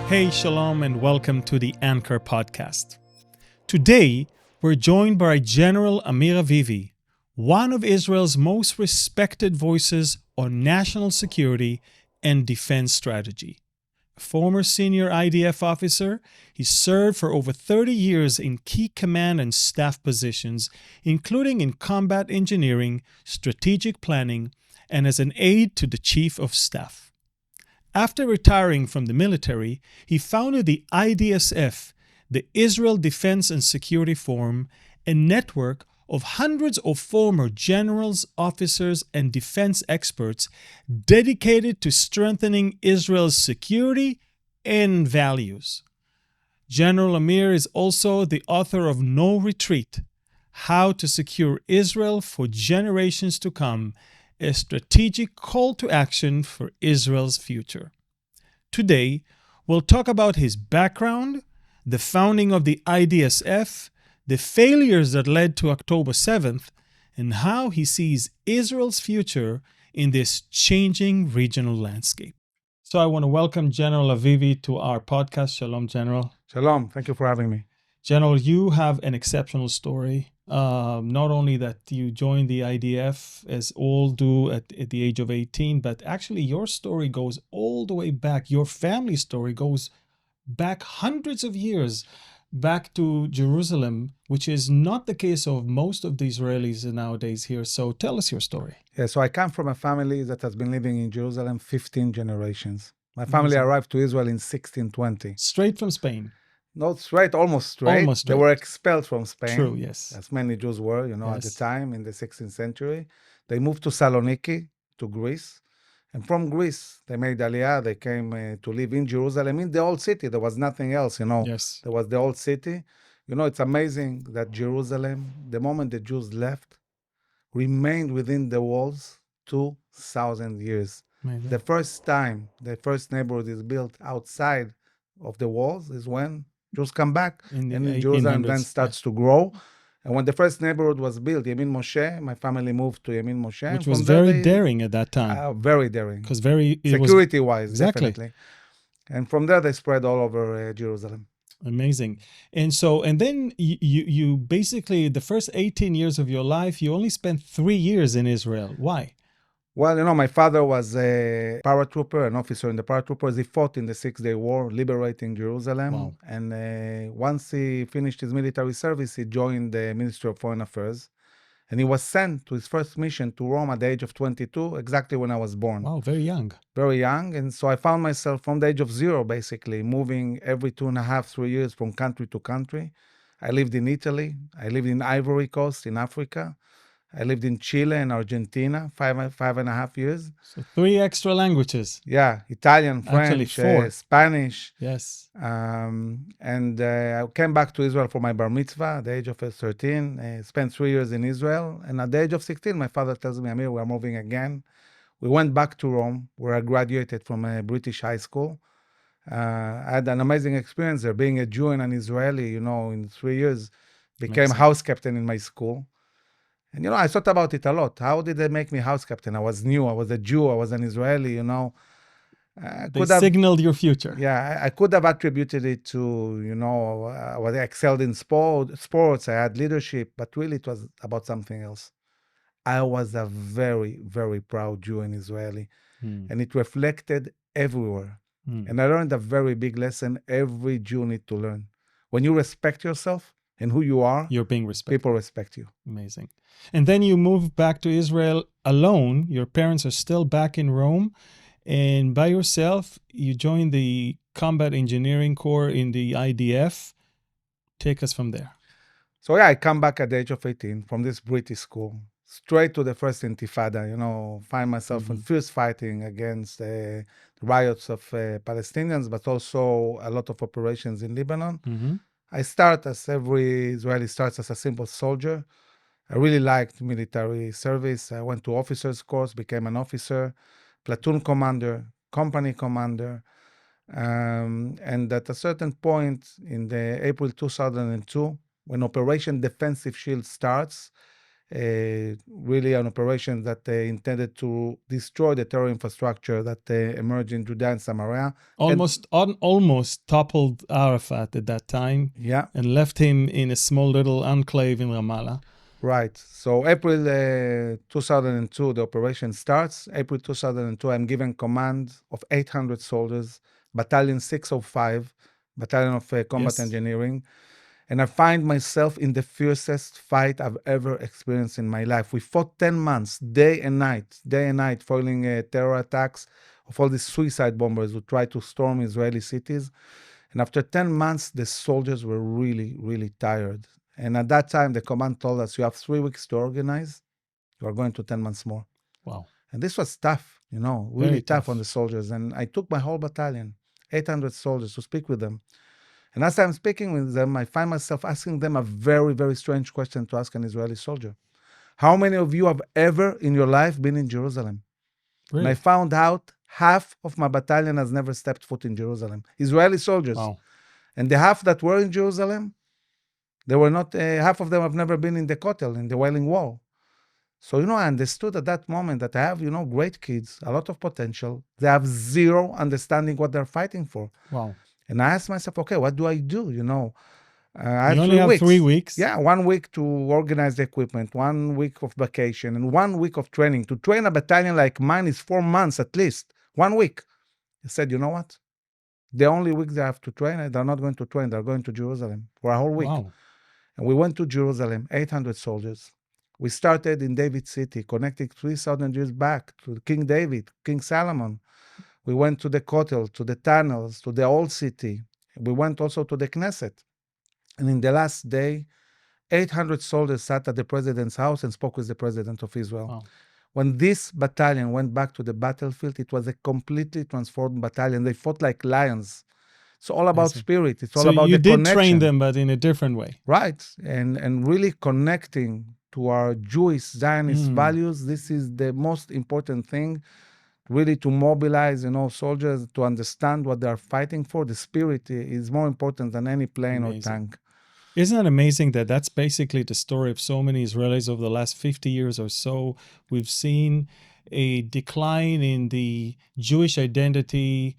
Hey, shalom, and welcome to the Anchor podcast. Today, we're joined by General Amir Avivi, one of Israel's most respected voices on national security and defense strategy. A former senior IDF officer, he served for over 30 years in key command and staff positions, including in combat engineering, strategic planning, and as an aide to the Chief of Staff. After retiring from the military, he founded the IDSF, the Israel Defense and Security Forum, a network of hundreds of former generals, officers, and defense experts dedicated to strengthening Israel's security and values. General Amir is also the author of No Retreat: How to Secure Israel for Generations to Come, a strategic call to action for Israel's future. Today, we'll talk about his background, the founding of the IDSF, the failures that led to October 7th, and how he sees Israel's future in this changing regional landscape. So I want to welcome General Avivi to our podcast. Shalom, General. Shalom. Thank you for having me. General, you have an exceptional story. Not only that you joined the IDF, as all do at the age of 18, but actually your story goes all the way back. Your family story goes back hundreds of years, back to Jerusalem, which is not the case of most of the Israelis nowadays here. So tell us your story. Yeah, so I come from a family that has been living in Jerusalem 15 generations. My family Amazing. arrived to Israel in 1620. Straight from Spain. Not straight, almost straight. Almost straight. They were expelled from Spain. True, yes. As many Jews were, at the Yes. time in the 16th century. They moved to Saloniki, to Greece. And from Greece, they made Aliyah. They came to live in Jerusalem, in the old city. There was nothing else, Yes. There was the old city. It's amazing that Jerusalem, the moment the Jews left, remained within the walls 2,000 years. Amazing. The first time the first neighborhood is built outside of the walls is when Jews come back, In the and Jerusalem then 1800s, starts to grow. And when the first neighborhood was built, Yemin Moshe, my family moved to Yemin Moshe. Which was very daring at that time. Very daring. Because Security-wise, Exactly. definitely. And from there, they spread all over Jerusalem. Amazing. And then you basically, the first 18 years of your life, you only spent 3 years in Israel. Why? Well, my father was a paratrooper, an officer in the paratroopers. He fought in the Six-Day War, liberating Jerusalem. Wow. And once he finished his military service, he joined the Ministry of Foreign Affairs. And he was sent to his first mission to Rome at the age of 22, exactly when I was born. Wow, very young. Very young. And so I found myself from the age of 0, basically, moving every 2.5, 3 years from country to country. I lived in Italy. I lived in Ivory Coast in Africa. I lived in Chile and Argentina, 5.5 years. So 3 extra languages. Yeah, Italian, Actually, French, 4. Spanish. Yes. And I came back to Israel for my bar mitzvah at the age of 13. Spent 3 years in Israel. And at the age of 16, my father tells me, Amir, we're moving again. We went back to Rome, where I graduated from a British high school. I had an amazing experience there. Being a Jew and an Israeli, in 3 years, became Amazing. house captain in my school. And, I thought about it a lot. How did they make me house captain? I was new. I was a Jew. I was an Israeli, They signaled your future. Yeah, I could have attributed it to, I excelled in sports. I had leadership, but really it was about something else. I was a very, very proud Jew and Israeli, and it reflected everywhere. And I learned a very big lesson every Jew needs to learn. When you respect yourself and who you are, You're being respected. people respect you. Amazing. And then you moved back to Israel alone. Your parents are still back in Rome. And by yourself, you joined the Combat Engineering Corps in the IDF. Take us from there. So I come back at the age of 18 from this British school, straight to the first Intifada, find myself in fierce fighting against the riots of Palestinians, but also a lot of operations in Lebanon. I start, as every Israeli starts, as a simple soldier. I really liked military service. I went to officers' course, became an officer, platoon commander, company commander. And at a certain point in the April 2002, when Operation Defensive Shield starts, really an operation that intended to destroy the terror infrastructure that emerged in Judea and Samaria. Almost toppled Arafat at that time. Yeah. And left him in a small little enclave in Ramallah. Right. So April 2002, the operation starts. April 2002, I'm given command of 800 soldiers, Battalion 605, Battalion of Combat Engineering. And I find myself in the fiercest fight I've ever experienced in my life. We fought 10 months, day and night, foiling terror attacks of all these suicide bombers who tried to storm Israeli cities. And after 10 months, the soldiers were really, really tired. And at that time, the command told us, you have 3 weeks to organize. You are going to 10 months more. Wow. And this was tough, really tough on the soldiers. And I took my whole battalion, 800 soldiers, to speak with them. And as I'm speaking with them, I find myself asking them a very, very strange question to ask an Israeli soldier. How many of you have ever in your life been in Jerusalem? Really? And I found out half of my battalion has never stepped foot in Jerusalem. Israeli soldiers. Wow. And the half that were in Jerusalem, they were not, half of them have never been in the Kotel, in the Wailing Wall. So, I understood at that moment that I have, great kids, a lot of potential. They have zero understanding what they're fighting for. Wow. And I asked myself, okay, what do I do? I only have 3 weeks. Yeah, 1 week to organize the equipment, 1 week of vacation, and 1 week of training. To train a battalion like mine is 4 months at least. 1 week. I said, you know what? The only week they have to train, they're not going to train. They're going to Jerusalem for a whole week. Wow. And we went to Jerusalem, 800 soldiers. We started in David City, connecting 3,000 years back to King David, King Solomon. We went to the Kotel, to the tunnels, to the old city. We went also to the Knesset. And in the last day, 800 soldiers sat at the president's house and spoke with the president of Israel. Wow. When this battalion went back to the battlefield, it was a completely transformed battalion. They fought like lions. It's all about spirit. It's all about the connection. So you did train them, but in a different way. Right. And really connecting to our Jewish Zionist values. This is the most important thing, really, to mobilize, soldiers to understand what they're fighting for. The spirit is more important than any plane or tank. Isn't it amazing that that's basically the story of so many Israelis over the last 50 years or so? We've seen a decline in the Jewish identity.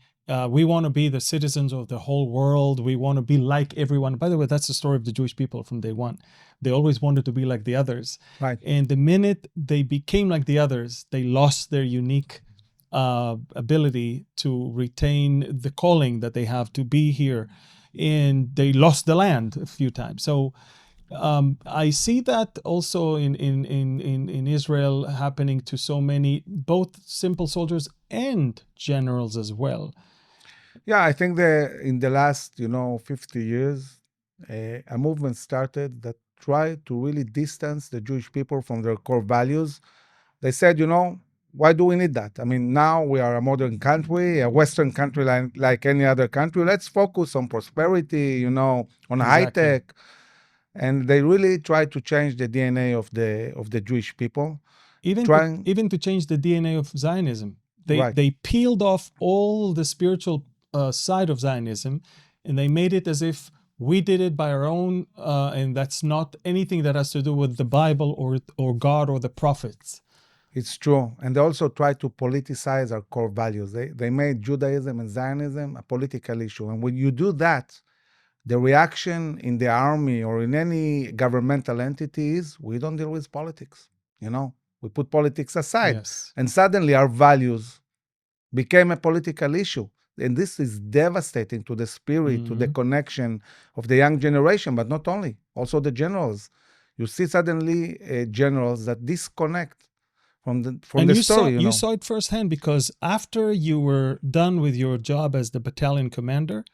We want to be the citizens of the whole world. We want to be like everyone. By the way, that's the story of the Jewish people from day one. They always wanted to be like the others. Right. And the minute they became like the others, they lost their unique ability to retain the calling that they have to be here. And they lost the land a few times. So I see that also in Israel happening to so many, both simple soldiers and generals as well. Yeah, I think that in the last, 50 years, a movement started that tried to really distance the Jewish people from their core values. They said, why do we need that? I mean, now we are a modern country, a Western country like any other country. Let's focus on prosperity, on high tech. And they really tried to change the DNA of the Jewish people. Even to change the DNA of Zionism. They peeled off all the spiritual side of Zionism, and they made it as if we did it by our own, and that's not anything that has to do with the Bible or God or the prophets. It's true. And they also tried to politicize our core values. They made Judaism and Zionism a political issue. And when you do that, the reaction in the army or in any governmental entity is, we don't deal with politics. We put politics aside. Yes. And suddenly our values became a political issue. And this is devastating to the spirit, to the connection of the young generation, but not only, also the generals. You see suddenly generals that disconnect from the story. You saw it firsthand, because after you were done with your job as the battalion commander,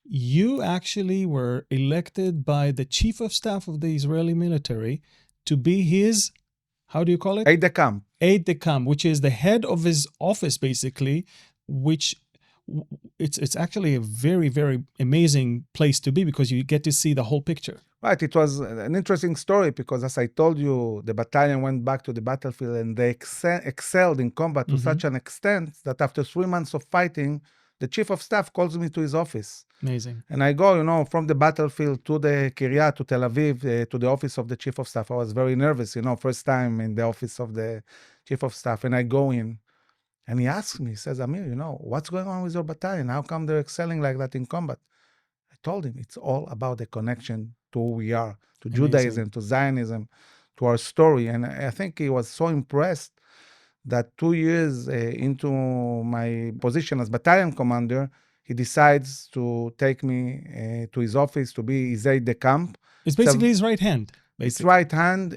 you actually were elected by the chief of staff of the Israeli military to be his, how do you call it? Aide-de-camp. Aide-de-camp, which is the head of his office, basically, which it's actually a very, very amazing place to be, because you get to see the whole picture. Right. It was an interesting story because, as I told you, the battalion went back to the battlefield and they excelled in combat to such an extent that after 3 months of fighting, the chief of staff calls me to his office. Amazing. And I go, from the battlefield to the Kiryat, to Tel Aviv, to the office of the chief of staff. I was very nervous, first time in the office of the chief of staff. And I go in, and he asks me, he says, Amir, what's going on with your battalion? How come they're excelling like that in combat? I told him, it's all about the connection to who we are, to Amazing. Judaism, to Zionism, to our story. And I think he was so impressed that 2 years into my position as battalion commander, he decides to take me to his office to be his aide de camp. It's basically his right hand. His right hand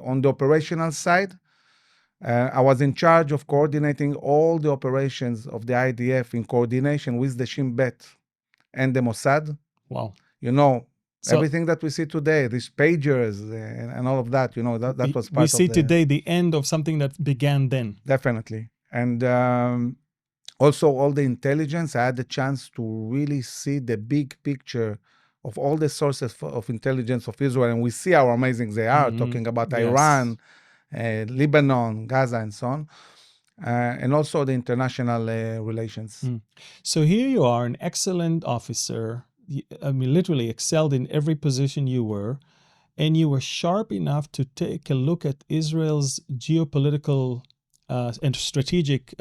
on the operational side. I was in charge of coordinating all the operations of the IDF in coordination with the Shin Bet and the Mossad. Wow. So everything that we see today, these pagers and all of that, that was part of we see today the end of something that began then. Definitely. And also all the intelligence, I had the chance to really see the big picture of all the sources of intelligence of Israel. And we see how amazing they are, talking about Iran, Lebanon, Gaza, and so on. And also the international relations. So here you are, an excellent officer. I mean, literally excelled in every position you were, and you were sharp enough to take a look at Israel's geopolitical and strategic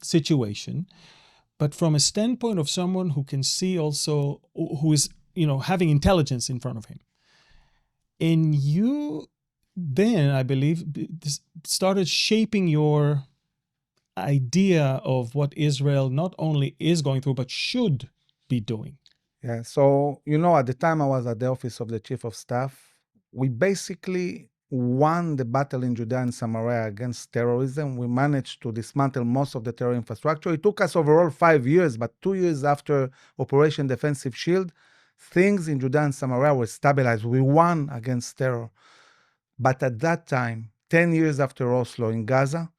situation, but from a standpoint of someone who can see also, who is, having intelligence in front of him. And you then, I believe, started shaping your idea of what Israel not only is going through, but should be doing. Yeah, so, at the time I was at the office of the chief of staff, we basically won the battle in Judea and Samaria against terrorism. We managed to dismantle most of the terror infrastructure. It took us overall 5 years, but 2 years after Operation Defensive Shield, things in Judea and Samaria were stabilized. We won against terror. But at that time, 10 years after Oslo in Gaza,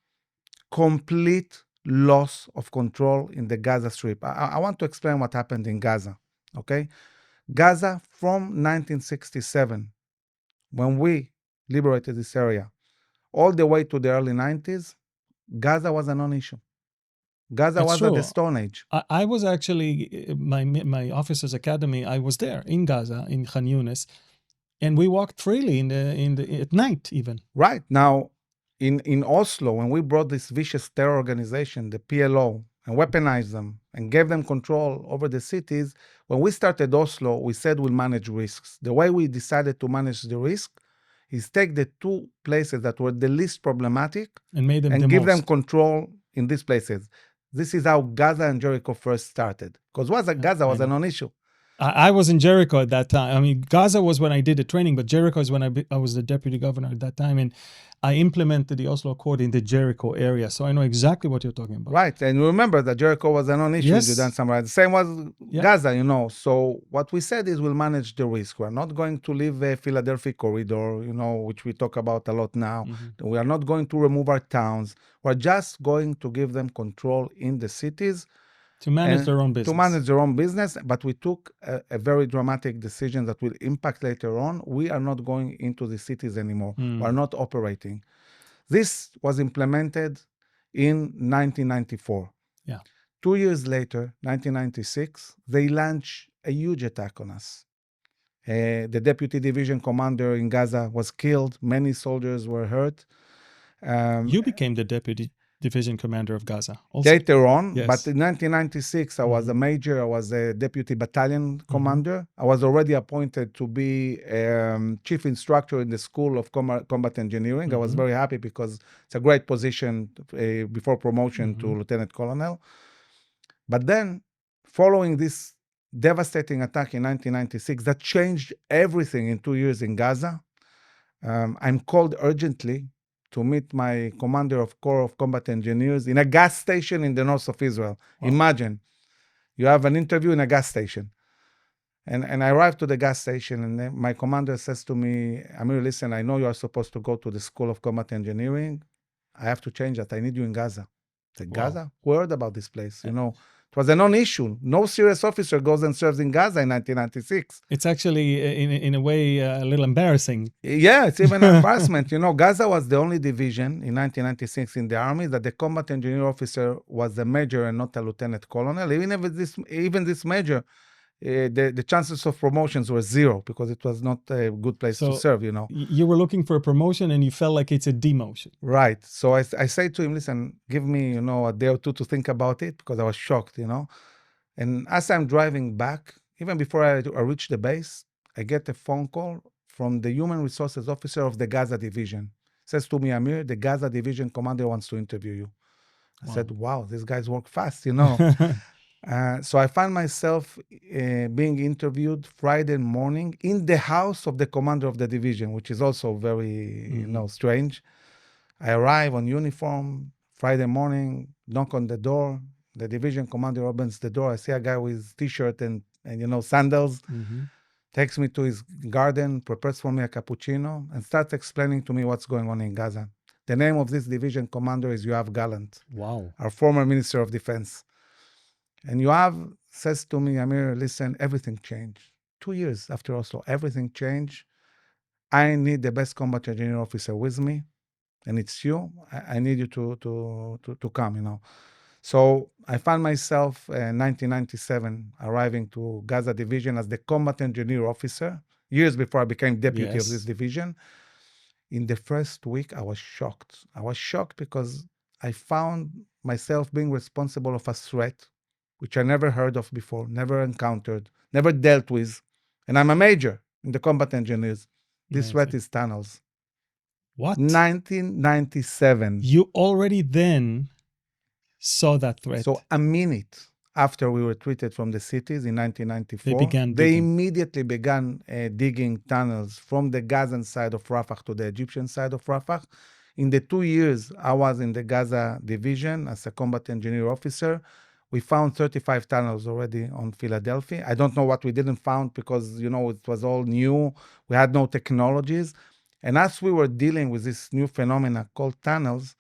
complete loss of control in the Gaza Strip. I want to explain what happened in Gaza. Okay, Gaza from 1967, when we liberated this area, all the way to the early 90s, Gaza was a non-issue. Gaza was at the Stone Age. I was actually, my officer's academy, I was there in Gaza, in Khan Yunis, and we walked freely at night even. Right. Now, in Oslo, when we brought this vicious terror organization, the PLO, and weaponized them and gave them control over the cities, when we started Oslo, we said we'll manage risks. The way we decided to manage the risk is take the two places that were the least problematic and made them and give them control in these places. This is how Gaza and Jericho first started. Because Gaza was a non-issue. I was in Jericho at that time. I mean, Gaza was when I did the training, but Jericho is when I was the deputy governor at that time. And I implemented the Oslo Accord in the Jericho area. So I know exactly what you're talking about. Right. And remember that Jericho was a non-issue in Judea and Samaria. The same was Gaza, So what we said is we'll manage the risk. We're not going to leave a Philadelphia corridor, which we talk about a lot now. Mm-hmm. We are not going to remove our towns. We're just going to give them control in the cities. To manage their own business. To manage their own business, but we took a very dramatic decision that will impact later on. We are not going into the cities anymore. We are not operating. This was implemented in 1994. Yeah. 2 years later, 1996, they launched a huge attack on us. The deputy division commander in Gaza was killed. Many soldiers were hurt. You became the deputy division commander of Gaza also. Later on, but in 1996, I was a major, I was a deputy battalion commander. I was already appointed to be chief instructor in the School of Combat Engineering. I was very happy because it's a great position before promotion to lieutenant colonel. But then, following this devastating attack in 1996, that changed everything in 2 years in Gaza. I'm called urgently to meet my commander of Corps of Combat Engineers in a gas station in the north of Israel. Wow. Imagine, you have an interview in a gas station. And I arrived to the gas station, and my commander says to me, Amir, listen, I know you are supposed to go to the School of Combat Engineering. I have to change that. I need you in Gaza. I said, Gaza? Who heard about this place? It was a non-issue. No serious officer goes and serves in Gaza in 1996. It's actually, in a way, a little embarrassing. Yeah, it's even an embarrassment. Gaza was the only division in 1996 in the army that the combat engineer officer was a major and not a lieutenant colonel. Even this major, the chances of promotions were zero because it was not a good place to serve, You were looking for a promotion and you felt like it's a demotion. Right. So I say to him, listen, give me, a day or two to think about it because I was shocked, And as I'm driving back, even before I reach the base, I get a phone call from the human resources officer of the Gaza division. Says to me, Amir, the Gaza division commander wants to interview you. I said, wow, these guys work fast, So I find myself being interviewed Friday morning in the house of the commander of the division, which is also very, strange. I arrive on uniform Friday morning, knock on the door. The division commander opens the door. I see a guy with t-shirt and sandals. Takes me to his garden, prepares for me a cappuccino, and starts explaining to me what's going on in Gaza. The name of this division commander is Yoav Gallant, our former Minister of Defense. And Yoav says to me, Amir, listen, everything changed. 2 years after Oslo, everything changed. I need the best combat engineer officer with me, and it's you. I need you to come, So I found myself in 1997 arriving to Gaza division as the combat engineer officer, years before I became deputy of this division. In the first week, I was shocked. I was shocked because I found myself being responsible of a threat which I never heard of before, never encountered, never dealt with. And I'm a major in the combat engineers. This threat is tunnels. What? 1997. You already then saw that threat. So a minute after we retreated from the cities in 1994, they immediately began digging tunnels from the Gazan side of Rafah to the Egyptian side of Rafah. In the 2 years I was in the Gaza division as a combat engineer officer, we found 35 tunnels already on Philadelphia. I don't know what we didn't found because, it was all new. We had no technologies. And as we were dealing with this new phenomena called tunnels,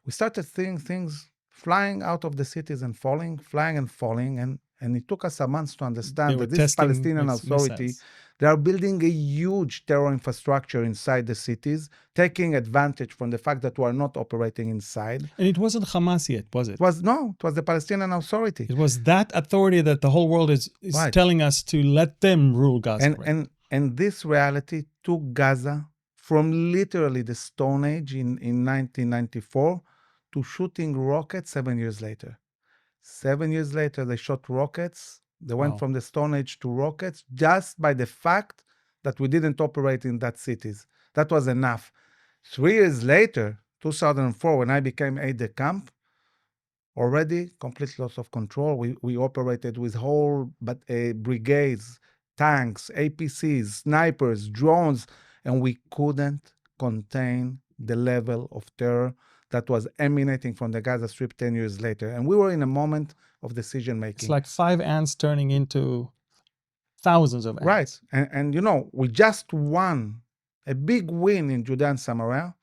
we started seeing things flying out of the cities and falling, flying and falling. And it took us a month to understand that this Palestinian Authority, they are building a huge terror infrastructure inside the cities, taking advantage from the fact that we are not operating inside. And it wasn't Hamas yet, was it? It was the Palestinian Authority. It was that authority that the whole world is telling us to let them rule Gaza. And this reality took Gaza from literally the Stone Age in 1994 to shooting rockets 7 years later. 7 years later, they shot rockets. They went from the Stone Age to rockets just by the fact that we didn't operate in that cities. That was enough. 3 years later, 2004, when I became aide-de-camp, already complete loss of control. We operated with whole brigades, tanks, APCs, snipers, drones, and we couldn't contain the level of terror that was emanating from the Gaza Strip 10 years later. And we were in a moment of decision making. It's like 5 ants turning into thousands of ants. Right. And we just won a big win in Judea and Samaria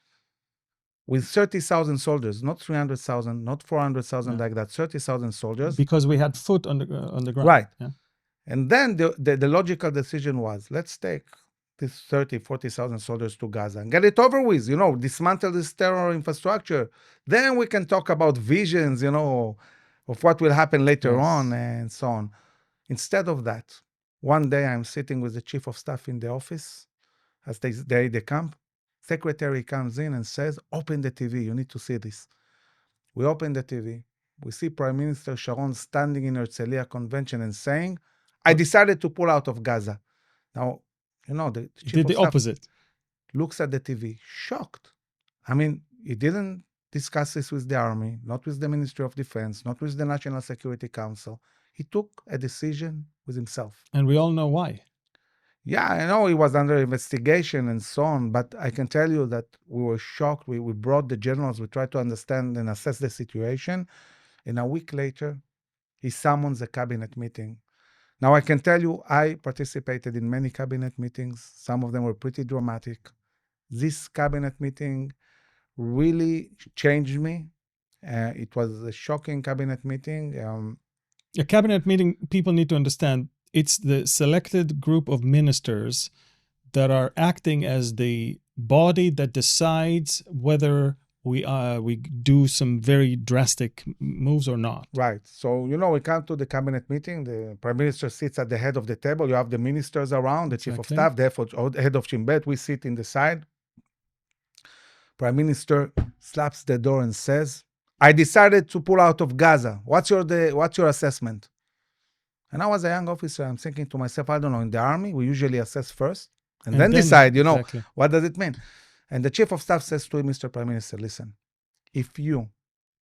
with 30,000 soldiers, not 300,000, not 400,000 like that, 30,000 soldiers. Because we had foot on the ground. Right. Yeah. And then the logical decision was, let's take these 30, 40,000 soldiers to Gaza and get it over with, dismantle this terror infrastructure. Then we can talk about visions, of what will happen later on and so on. Instead of that, one day I'm sitting with the chief of staff in the office as they camp. Secretary comes in and says, open the TV, you need to see this. We open the TV. We see Prime Minister Sharon standing in Herzliya Convention and saying, I decided to pull out of Gaza. Now, the chief of staff opposite. Looks at the TV, shocked. I mean, he didn't discuss this with the army, not with the Ministry of Defense, not with the National Security Council. He took a decision with himself. And we all know why. Yeah, I know he was under investigation and so on, but I can tell you that we were shocked. We brought the generals, we tried to understand and assess the situation. And a week later, he summons a cabinet meeting. Now, I can tell you, I participated in many cabinet meetings. Some of them were pretty dramatic. This cabinet meeting really changed me. It was a shocking cabinet meeting. A cabinet meeting, people need to understand, it's the selected group of ministers that are acting as the body that decides whether we do some very drastic moves or not. Right. So, we come to the cabinet meeting. The prime minister sits at the head of the table. You have the ministers around, the chief of staff, the head of Shin Bet. We sit in the side. Prime minister slaps the door and says, I decided to pull out of Gaza. What's your assessment? And I was a young officer. I'm thinking to myself, I don't know, in the army, we usually assess first and then decide, exactly. what does it mean? And the chief of staff says to him, Mr. Prime Minister, listen, if you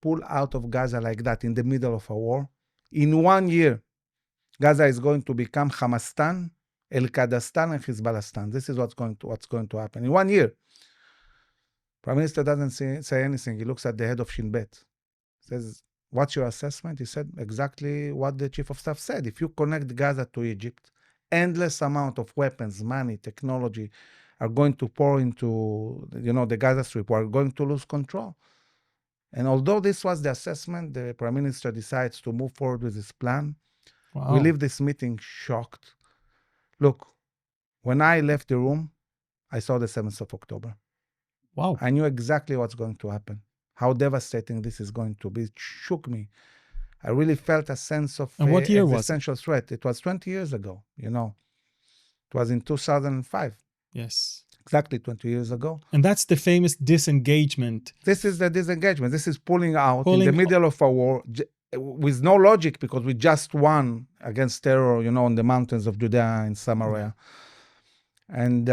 pull out of Gaza like that in the middle of a war, in 1 year, Gaza is going to become Hamastan, El-Qadastan, and Hezbollastan. This is what's going to happen. In 1 year, Prime Minister doesn't say anything. He looks at the head of Shin Bet. Says, what's your assessment? He said exactly what the chief of staff said. If you connect Gaza to Egypt, endless amount of weapons, money, technology are going to pour into, the Gaza Strip. We're going to lose control. And although this was the assessment, the prime minister decides to move forward with his plan. Wow. We leave this meeting shocked. Look, when I left the room, I saw the 7th of October. Wow. I knew exactly what's going to happen, how devastating this is going to be. It shook me. I really felt a sense of And what year existential threat. It was 20 years ago, It was in 2005. Yes. Exactly 20 years ago. And that's the famous disengagement. This is the disengagement. This is pulling out in the middle of a war with no logic, because we just won against terror, on the mountains of Judea and Samaria. And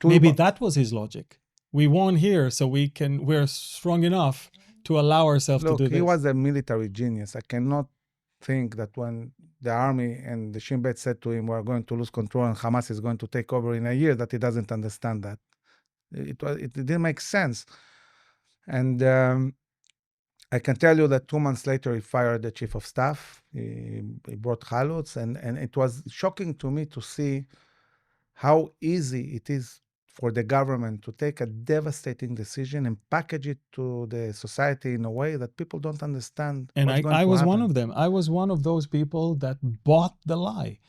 maybe that was his logic. We won here, so we're strong enough to allow ourselves to do this. He was a military genius. I cannot think that when the army and the Shin Bet said to him, we're going to lose control and Hamas is going to take over in a year, that he doesn't understand that. It didn't make sense. And I can tell you that 2 months later, he fired the chief of staff. He brought Chalutz, and it was shocking to me to see how easy it is for the government to take a devastating decision and package it to the society in a way that people don't understand. And I was one of them. I was one of those people that bought the lie.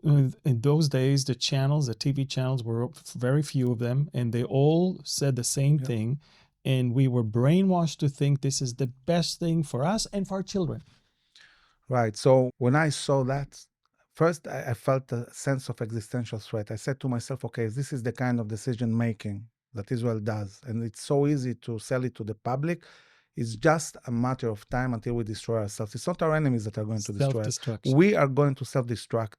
In those days, the TV channels were very few of them, and they all said the same thing. And we were brainwashed to think this is the best thing for us and for our children. Right. So when I saw that, first, I felt a sense of existential threat. I said to myself, okay, this is the kind of decision-making that Israel does, and it's so easy to sell it to the public. It's just a matter of time until we destroy ourselves. It's not our enemies that are going to destroy us. We are going to self-destruct.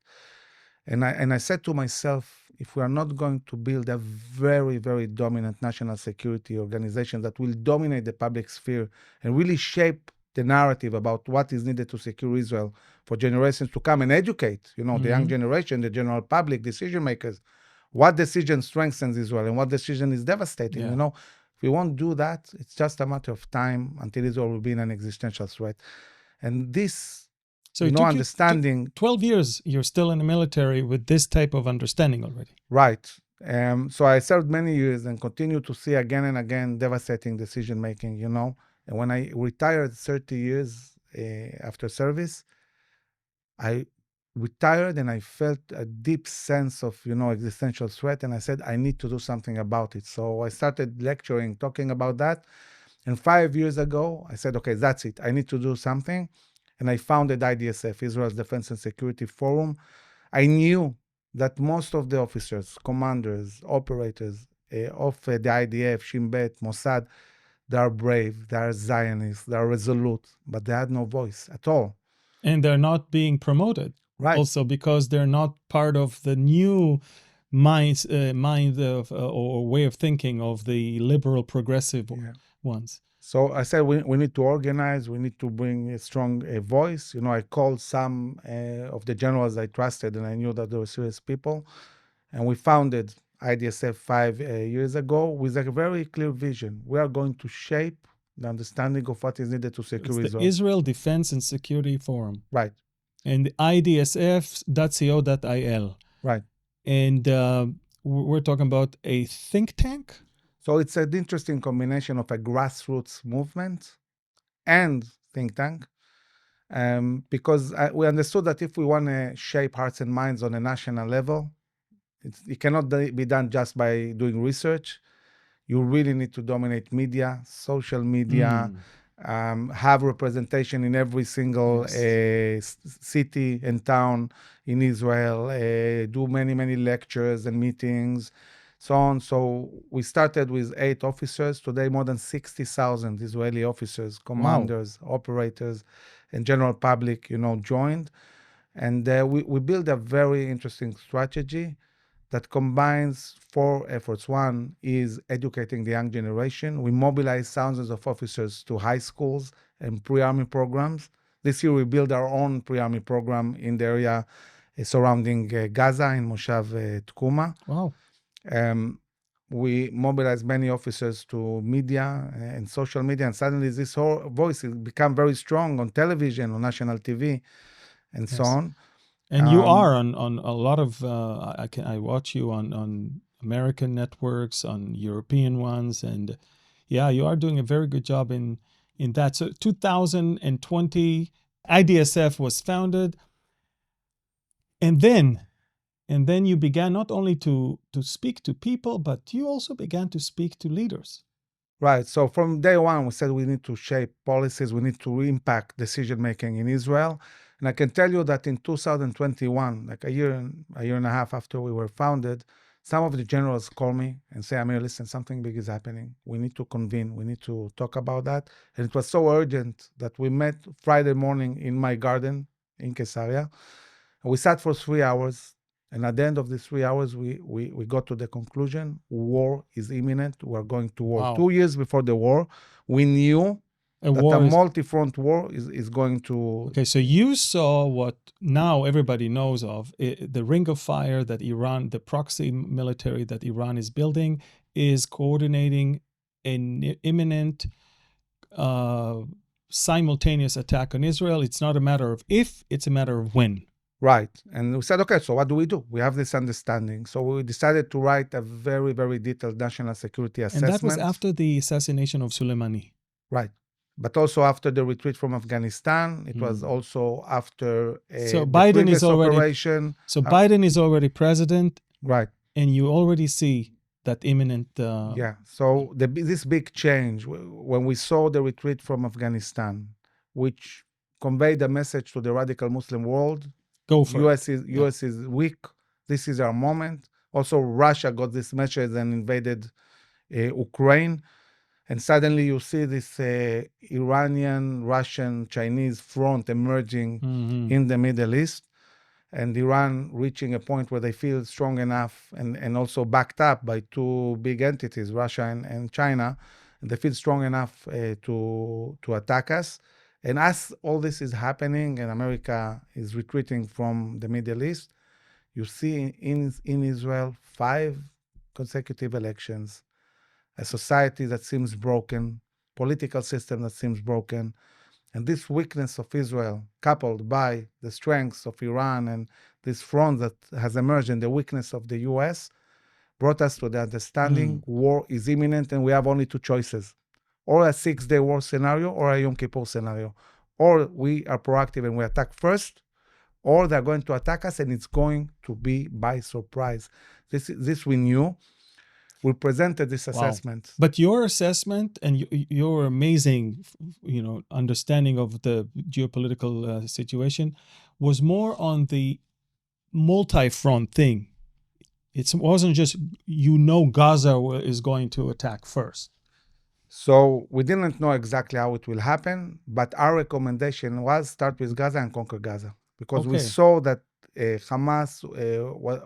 And I said to myself, if we are not going to build a very, very dominant national security organization that will dominate the public sphere and really shape the narrative about what is needed to secure Israel for generations to come and educate, the young generation, the general public, decision makers, what decision strengthens Israel and what decision is devastating. If we won't do that, it's just a matter of time until Israel will be in an existential threat. And this, understanding. 12 years, you're still in the military with this type of understanding already. Right. So I served many years and continue to see again and again devastating decision making, And when I retired 30 years after service, I retired and I felt a deep sense of, existential threat. And I said, I need to do something about it. So I started lecturing, talking about that. And 5 years ago, I said, okay, that's it. I need to do something. And I founded IDSF, Israel's Defense and Security Forum. I knew that most of the officers, commanders, operators of the IDF, Shin Bet, Mossad, they are brave, they are Zionists, they are resolute, but they had no voice at all. And they're not being promoted. Right. Also because they're not part of the new mind of or way of thinking of the liberal progressive ones. So I said we need to organize, we need to bring a strong voice. I called some of the generals I trusted and I knew that they were serious people. And we founded IDSF 5 years ago with a very clear vision. We are going to shape the understanding of what is needed to secure Israel. It's the Israel Defense and Security Forum. Right. And idsf.co.il. Right. And we're talking about a think tank? So it's an interesting combination of a grassroots movement and think tank. because we understood that if we want to shape hearts and minds on a national level, it cannot be done just by doing research. You really need to dominate media, social media, have representation in every single city and town in Israel, do many lectures and meetings, so on. So we started with 8 officers. Today, more than 60,000 Israeli officers, commanders, operators, and general public, joined. And we built a very interesting strategy that combines 4 efforts. One is educating the young generation. We mobilize thousands of officers to high schools and pre-army programs. This year we built our own pre-army program in the area surrounding Gaza in Moshav Tkuma. Wow. We mobilized many officers to media and social media, and suddenly this whole voice has become very strong on television, on national TV, and so on. And you are on a lot of, I watch you on American networks, on European ones, and yeah, you are doing a very good job in that. So 2020, IDSF was founded, and then you began not only to speak to people, but you also began to speak to leaders. Right. So from day one, we said we need to shape policies, we need to impact decision-making in Israel. And I can tell you that in 2021, like a year and a half after we were founded, some of the generals call me and say, Amir, listen, something big is happening. We need to convene. We need to talk about that. And it was so urgent that we met Friday morning in my garden in Caesarea. And we sat for 3 hours. And at the end of these 3 hours, we got to the conclusion, war is imminent. We're going to war. Wow. 2 years before the war, we knew that a multi-front war is going to... Okay, so you saw what now everybody knows of, the ring of fire that Iran, the proxy military that Iran is building, is coordinating an imminent simultaneous attack on Israel. It's not a matter of if, it's a matter of when. Right. And we said, okay, so what do? We have this understanding. So we decided to write a very, very detailed national security assessment. And that was after the assassination of Soleimani. Right. But also after the retreat from Afghanistan. It was also after so Biden is already operation. So Biden is already president. Right. And you already see that imminent... Yeah. So this big change, when we saw the retreat from Afghanistan, which conveyed a message to the radical Muslim world, Go for US is weak. This is our moment. Also, Russia got this message and invaded Ukraine. And suddenly you see this Iranian, Russian, Chinese front emerging in the Middle East. And Iran reaching a point where they feel strong enough and also backed up by 2 big entities, Russia and China. And they feel strong enough to attack us. And as all this is happening and America is retreating from the Middle East, you see in Israel 5 consecutive elections, a society that seems broken, political system that seems broken. And this weakness of Israel, coupled by the strengths of Iran and this front that has emerged and the weakness of the US, brought us to the understanding war is imminent and we have only 2 choices. Or a 6-day war scenario, or a Yom Kippur scenario. Or we are proactive and we attack first, or they're going to attack us and it's going to be by surprise. This we knew. We presented this assessment. But your assessment and your amazing, understanding of the geopolitical situation was more on the multi-front thing. It wasn't just, Gaza is going to attack first. So we didn't know exactly how it will happen, but our recommendation was start with Gaza and conquer Gaza. Because we saw that Hamas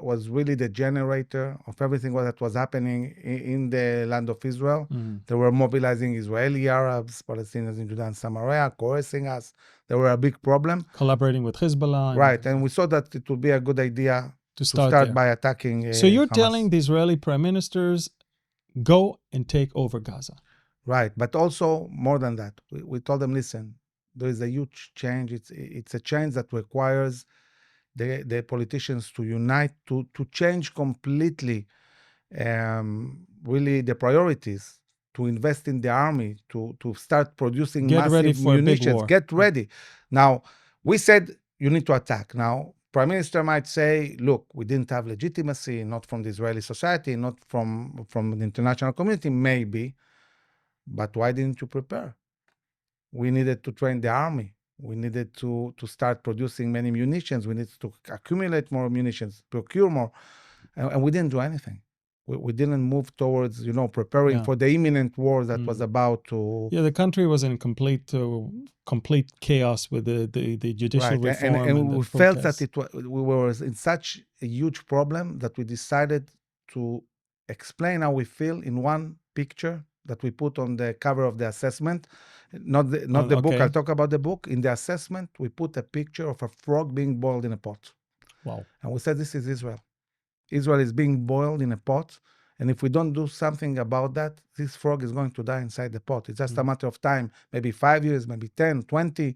was really the generator of everything that was happening in the land of Israel. They were mobilizing Israeli Arabs, Palestinians in Judah and Samaria, coercing us. They were a big problem. Collaborating with Hezbollah. Right, and we saw that it would be a good idea to start by attacking So you're Hamas. Telling the Israeli prime ministers, go and take over Gaza. Right, but also more than that, we told them, listen, there is a huge change. It's a change that requires the politicians to unite, to change completely, really the priorities, to invest in the army, to start producing Get ready massive for a big munitions. war. Get ready. Now, we said you need to attack. Now, Prime Minister might say, look, we didn't have legitimacy, not from the Israeli society, not from the international community, maybe. But why didn't you prepare? We needed to train the army. We needed to start producing many munitions. We needed to accumulate more munitions, procure more. And we didn't do anything. We didn't move towards, preparing for the imminent war that was about to... Yeah, the country was in complete chaos with the judicial reform and the we felt protests. that we were in such a huge problem that we decided to explain how we feel in one picture that we put on the cover of the assessment. Not the book. I'll talk about the book. In the assessment, we put a picture of a frog being boiled in a pot. Wow. And we said, this is Israel. Israel is being boiled in a pot. And if we don't do something about that, this frog is going to die inside the pot. It's just a matter of time, maybe 5 years, maybe 10, 20.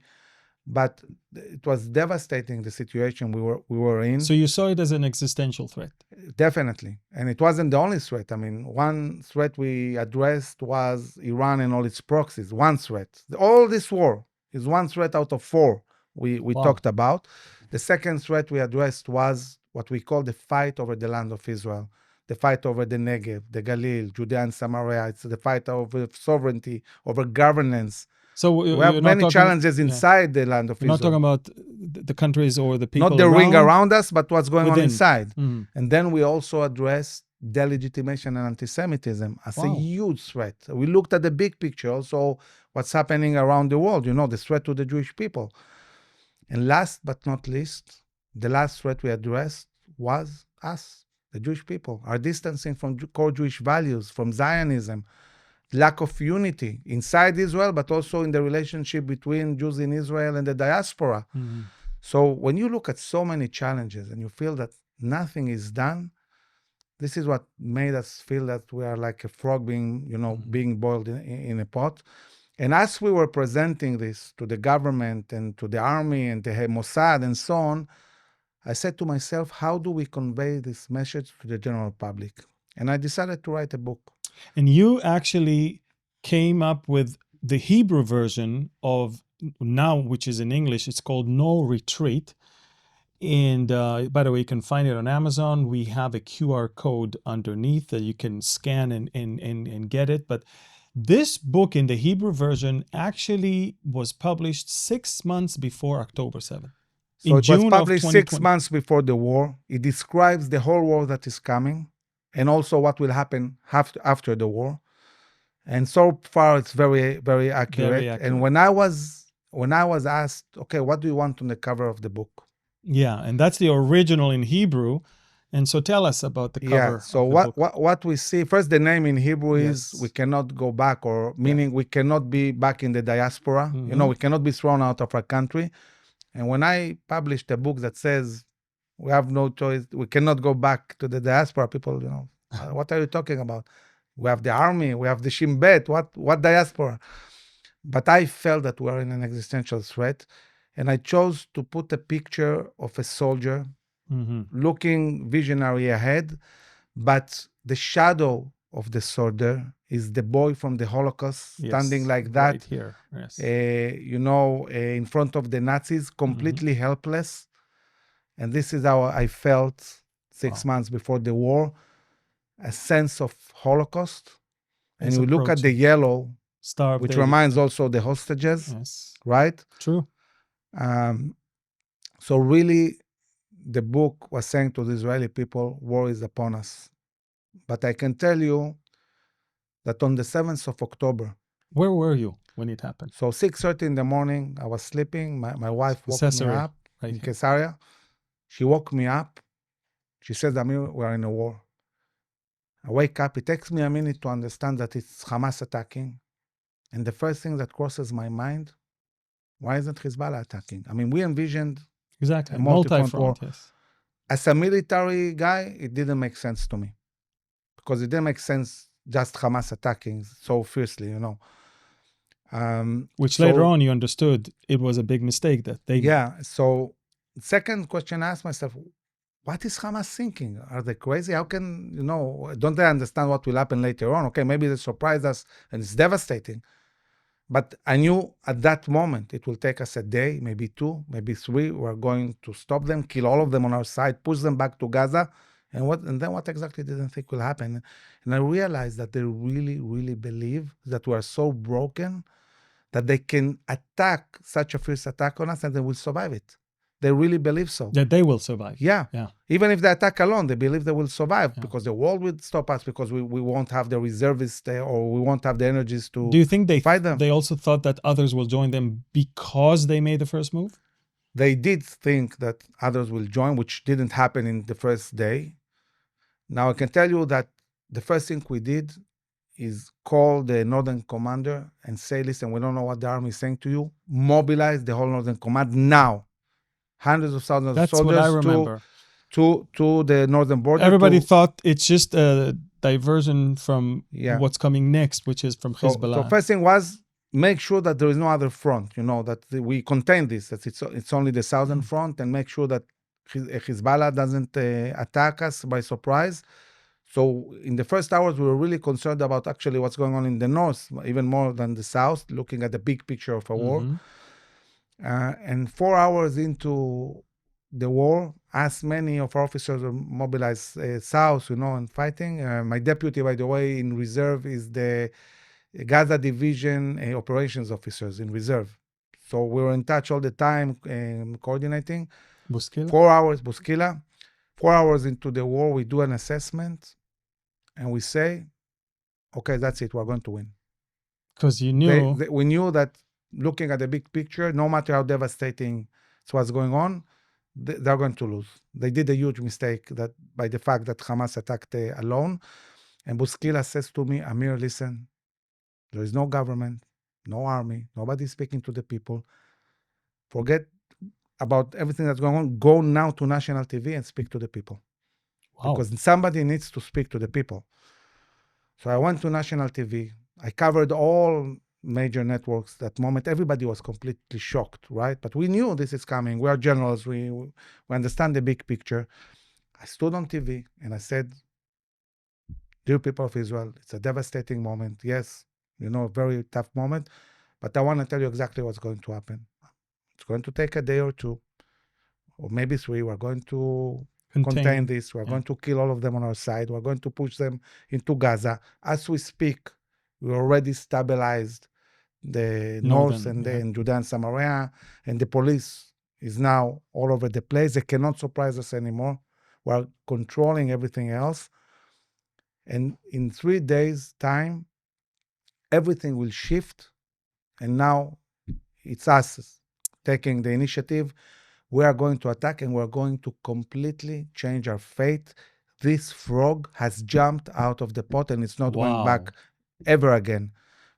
But it was devastating, the situation we were in. So you saw it as an existential threat? Definitely. And it wasn't the only threat. I mean, one threat we addressed was Iran and all its proxies. One threat. All this war is one threat out of 4 we talked about. The second threat we addressed was what we call the fight over the land of Israel. The fight over the Negev, the Galil, Judea and Samaria. It's the fight over sovereignty, over governance. So we have many challenges inside the land of Israel. You're not talking about the countries or the people not the ring around us, but what's going on inside. And then we also addressed delegitimation and anti-Semitism as a huge threat. We looked at the big picture, also what's happening around the world, the threat to the Jewish people. And last but not least, the last threat we addressed was us, the Jewish people, our distancing from core Jewish values, from Zionism, lack of unity inside Israel, but also in the relationship between Jews in Israel and the diaspora. So when you look at so many challenges and you feel that nothing is done, this is what made us feel that we are like a frog being, being boiled in a pot. And as we were presenting this to the government and to the army and the Mossad and so on, I said to myself, how do we convey this message to the general public? And I decided to write a book. And you actually came up with the Hebrew version of now, which is in English. It's called No Retreat. And by the way, you can find it on Amazon. We have a QR code underneath that you can scan and get it. But this book in the Hebrew version actually was published 6 months before October 7th. So it was published 6 months before the war. It describes the whole war that is coming and also what will happen after the war. And so far, it's very, very accurate. Very accurate. And when I was asked, okay, what do you want on the cover of the book? Yeah, and that's the original in Hebrew. And so tell us about the cover. Yeah, so what we see, first the name in Hebrew is we cannot go back, or meaning we cannot be back in the diaspora. We cannot be thrown out of our country. And when I published a book that says we have no choice, we cannot go back to the diaspora, people, what are you talking about? We have the army, we have the Shin Bet, what diaspora? But I felt that we are in an existential threat. And I chose to put a picture of a soldier looking visionary ahead, but the shadow of the soldier is the boy from the Holocaust standing like that, right here. Yes. In front of the Nazis, completely helpless. And this is how I felt 6 months before the war, a sense of Holocaust. And you look at the yellow, which reminds also the hostages, right? True. So really, the book was saying to the Israeli people, war is upon us. But I can tell you that on the 7th of October... Where were you when it happened? So 6:30 in the morning, I was sleeping. My wife woke me up in Caesarea. She woke me up. She said, Amir, we are in a war. I wake up. It takes me a minute to understand that it's Hamas attacking. And the first thing that crosses my mind, why isn't Hezbollah attacking? I mean, we envisioned a multi-front war. Yes. As a military guy, it didn't make sense to me. Because it didn't make sense just Hamas attacking so fiercely, Which later on you understood it was a big mistake that they... Yeah. So second question I asked myself, what is Hamas thinking? Are they crazy? How can, don't they understand what will happen later on? Okay, maybe they surprise us and it's devastating. But I knew at that moment it will take us a day, maybe 2, maybe 3. We're going to stop them, kill all of them on our side, push them back to Gaza. And then what exactly didn't think will happen? And I realized that they really, really believe that we are so broken that they can attack such a fierce attack on us and they will survive it. They really believe so. That they will survive. Yeah. Even if they attack alone, they believe they will survive because the world will stop us, because we won't have the reservists there, or we won't have the energies to Do you think they fight them. They also thought that others will join them because they made the first move? They did think that others will join, which didn't happen in the first day. Now, I can tell you that the first thing we did is call the Northern Commander and say, listen, we don't know what the army is saying to you. Mobilize the whole Northern Command now. Hundreds of thousands That's of soldiers what I remember. to the northern border. Everybody thought it's just a diversion from Yeah. what's coming next, which is from Hezbollah. So first thing was make sure that there is no other front, that we contain this, that it's only the southern front, and make sure that Hezbollah doesn't attack us by surprise. So in the first hours, we were really concerned about actually what's going on in the north, even more than the south, looking at the big picture of a war. And 4 hours into the war, as many of our officers were mobilized south, and fighting. My deputy, by the way, in reserve is the Gaza division operations officers in reserve. So we were in touch all the time, coordinating. Buskila? 4 hours, Buskila. 4 hours into the war, we do an assessment and we say, okay, that's it, we're going to win. Because you knew... we knew that looking at the big picture, no matter how devastating what's going on, they're going to lose. They did a huge mistake that by the fact that Hamas attacked alone. And Buskila says to me, Amir, listen, there is no government, no army, nobody speaking to the people. Forget about everything that's going on. Go now to national TV and speak to the people. Wow. Because somebody needs to speak to the people. So I went to national TV. I covered all major networks. That moment, everybody was completely shocked, right? But we knew this is coming. We are generals. We understand the big picture. I stood on TV and I said, dear people of Israel, it's a devastating moment. Yes, a very tough moment. But I want to tell you exactly what's going to happen. It's going to take a day or 2, or maybe 3. We're going to contain this. We're going to kill all of them on our side. We're going to push them into Gaza. As we speak, we already stabilized the north and Judah and Samaria, and the police is now all over the place. They cannot surprise us anymore. We're controlling everything else. And in 3 days' time, everything will shift. And now it's us taking the initiative. We are going to attack and we're going to completely change our fate. This frog has jumped out of the pot and it's not going back ever again.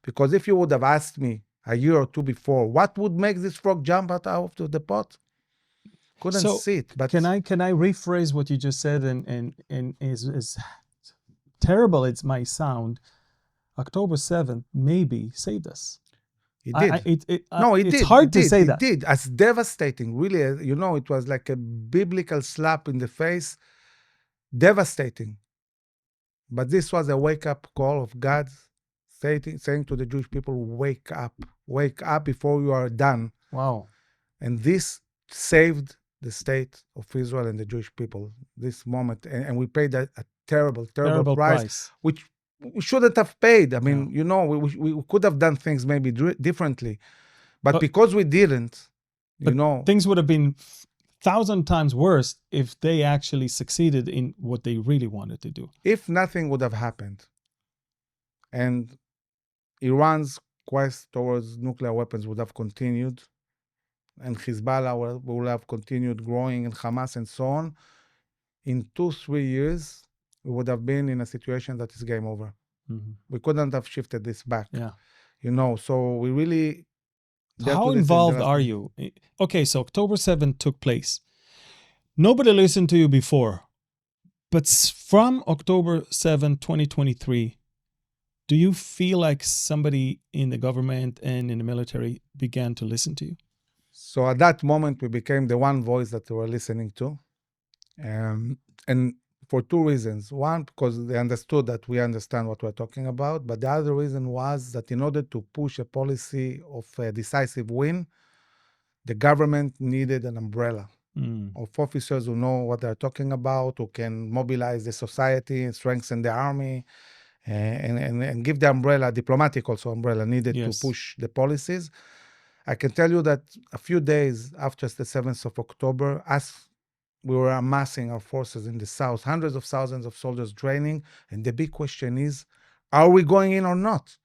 Because if you would have asked me a year or 2 before, what would make this frog jump out of the pot? Couldn't see it. But can I rephrase what you just said and is terrible it might sound. October 7th maybe saved us. It did. It's hard to say that. It did. As devastating, really, it was like a biblical slap in the face. Devastating. But this was a wake-up call of God saying to the Jewish people, wake up before you are done. Wow. And this saved the state of Israel and the Jewish people, this moment. And we paid a terrible price, which we shouldn't have paid. I mean, we could have done things maybe differently. But because we didn't, things would have been 1,000 times worse if they actually succeeded in what they really wanted to do. If nothing would have happened and Iran's quest towards nuclear weapons would have continued and Hezbollah will have continued growing and Hamas and so on, in 2-3 years, we would have been in a situation that is game over. Mm-hmm. We couldn't have shifted this back. Yeah. So we really... How involved are you? Okay, so October 7th took place. Nobody listened to you before. But from October 7, 2023, do you feel like somebody in the government and in the military began to listen to you? So at that moment, we became the one voice that they were listening to. And for two reasons. One, because they understood that we understand what we're talking about. But the other reason was that in order to push a policy of a decisive win, the government needed an umbrella of officers who know what they're talking about, who can mobilize the society and strengthen the army, and give the umbrella, diplomatic also umbrella, needed to push the policies. I can tell you that a few days after the 7th of October, as we were amassing our forces in the south, hundreds of thousands of soldiers training, and the big question is, are we going in or not?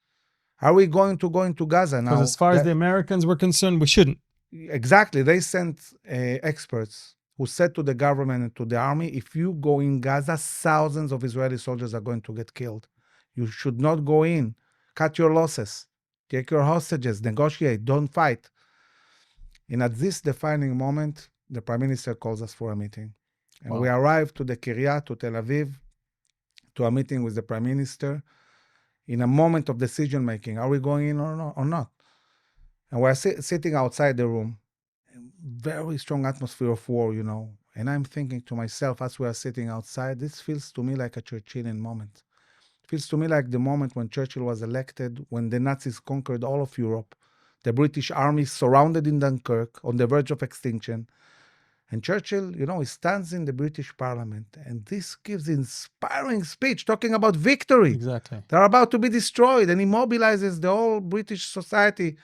Are we going to go into Gaza now? Because as far as the Americans were concerned, we shouldn't. Exactly. They sent experts who said to the government and to the army, if you go in Gaza, thousands of Israeli soldiers are going to get killed. You should not go in. Cut your losses. Take your hostages. Negotiate. Don't fight. And at this defining moment, the Prime Minister calls us for a meeting. And we arrived to the Kiryat, to Tel Aviv, to a meeting with the Prime Minister in a moment of decision-making. Are we going in or not? And we're sitting outside the room. Very strong atmosphere of war, And I'm thinking to myself, as we are sitting outside, this feels to me like a Churchillian moment. It feels to me like the moment when Churchill was elected, when the Nazis conquered all of Europe, the British army surrounded in Dunkirk, on the verge of extinction. And Churchill, he stands in the British Parliament, and this gives inspiring speech talking about victory. Exactly. They're about to be destroyed, and he mobilizes the whole British society